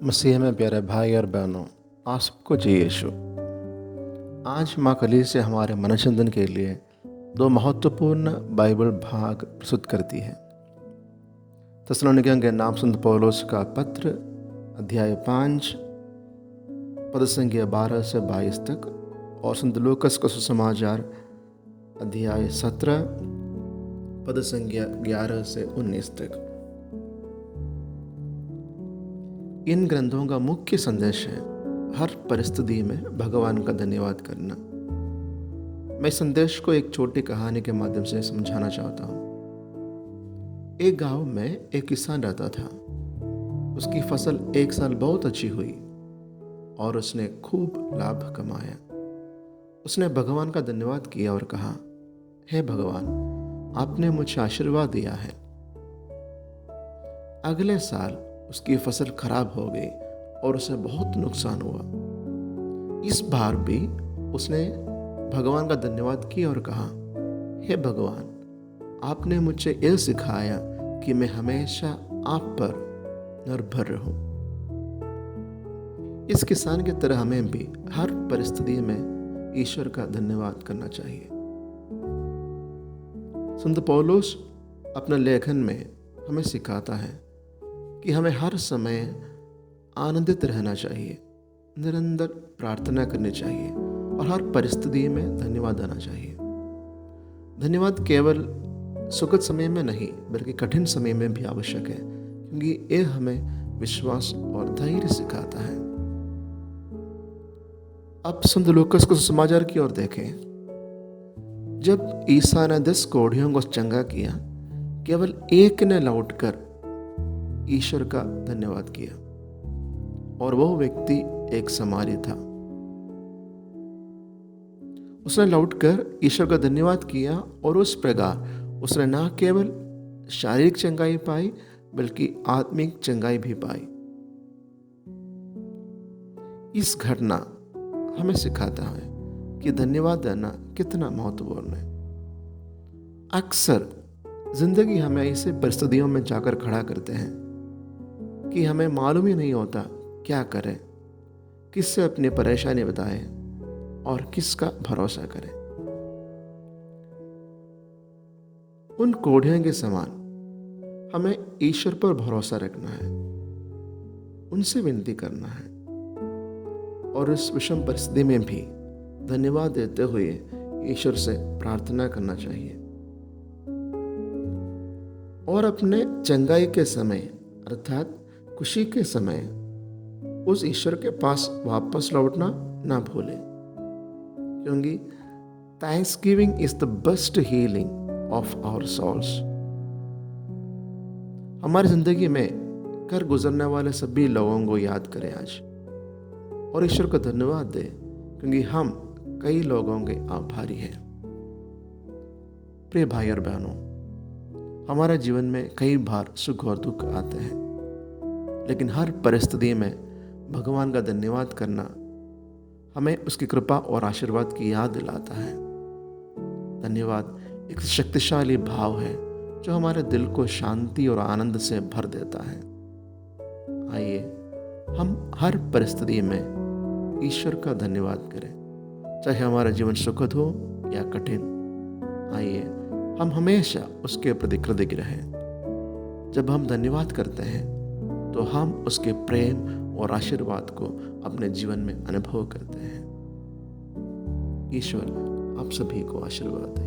मसीह में प्यारे भाई और बहनों, आप सबको जय यीशु। आज माँ कलीसिया हमारे मनोरंजन के लिए दो महत्वपूर्ण बाइबल भाग प्रस्तुत करती है। थिस्सलुनीकियों के नाम संत पौलुस का पत्र अध्याय 5 पद संख्या 12 से 22 तक और संत लूकस का सुसमाचार अध्याय 17 पद संख्या 11 से 19 तक। इन ग्रंथों का मुख्य संदेश है हर परिस्थिति में भगवान का धन्यवाद करना। मैं संदेश को एक छोटी कहानी के माध्यम से समझाना चाहता हूँ। एक गांव में एक किसान रहता था। उसकी फसल एक साल बहुत अच्छी हुई और उसने खूब लाभ कमाया। उसने भगवान का धन्यवाद किया और कहा, हे भगवान, आपने मुझे आशीर्वाद दिया है। अगले साल उसकी फसल खराब हो गई और उसे बहुत नुकसान हुआ। इस बार भी उसने भगवान का धन्यवाद किया और कहा, हे भगवान, आपने मुझे यह सिखाया कि मैं हमेशा आप पर निर्भर रहूं। इस किसान की तरह हमें भी हर परिस्थिति में ईश्वर का धन्यवाद करना चाहिए। संत पौलुस अपने लेखन में हमें सिखाता है कि हमें हर समय आनंदित रहना चाहिए, निरंतर प्रार्थना करनी चाहिए और हर परिस्थिति में धन्यवाद देना चाहिए। धन्यवाद केवल सुखद समय में नहीं बल्कि कठिन समय में भी आवश्यक है, क्योंकि यह हमें विश्वास और धैर्य सिखाता है। अब संत लूकस को सुसमाचार की ओर देखें। जब ईसा ने 10 कोढ़ियों को चंगा किया, केवल एक ने लौटकर ईश्वर का धन्यवाद किया और वह व्यक्ति एक समारी था। उसने लौटकर ईश्वर का धन्यवाद किया और उस प्रकार उसने न केवल शारीरिक चंगाई पाई बल्कि आत्मिक चंगाई भी पाई। इस घटना हमें सिखाता है कि धन्यवाद देना कितना महत्वपूर्ण है। अक्सर जिंदगी हमें ऐसे परिस्थितियों में जाकर खड़ा करते हैं कि हमें मालूम ही नहीं होता क्या करें, किससे अपनी परेशानी बताएं और किसका भरोसा करें। उन कोढ़ियों के समान हमें ईश्वर पर भरोसा रखना है, उनसे विनती करना है और इस विषम परिस्थिति में भी धन्यवाद देते हुए ईश्वर से प्रार्थना करना चाहिए और अपने चंगाई के समय अर्थात खुशी के समय उस ईश्वर के पास वापस लौटना ना भूलें, क्योंकि thanksgiving is the best healing of our souls. हमारी जिंदगी में कर गुजरने वाले सभी लोगों को याद करें आज और ईश्वर को धन्यवाद दें, क्योंकि हम कई लोगों के आभारी हैं। प्रिय भाई और बहनों, हमारे जीवन में कई बार सुख और दुख आते हैं, लेकिन हर परिस्थिति में भगवान का धन्यवाद करना हमें उसकी कृपा और आशीर्वाद की याद दिलाता है। धन्यवाद एक शक्तिशाली भाव है जो हमारे दिल को शांति और आनंद से भर देता है। आइए हम हर परिस्थिति में ईश्वर का धन्यवाद करें, चाहे हमारा जीवन सुखद हो या कठिन। आइए हम हमेशा उसके प्रति कृतज्ञ रहें। जब हम धन्यवाद करते हैं तो हम उसके प्रेम और आशीर्वाद को अपने जीवन में अनुभव करते हैं। ईश्वर आप सभी को आशीर्वाद दे।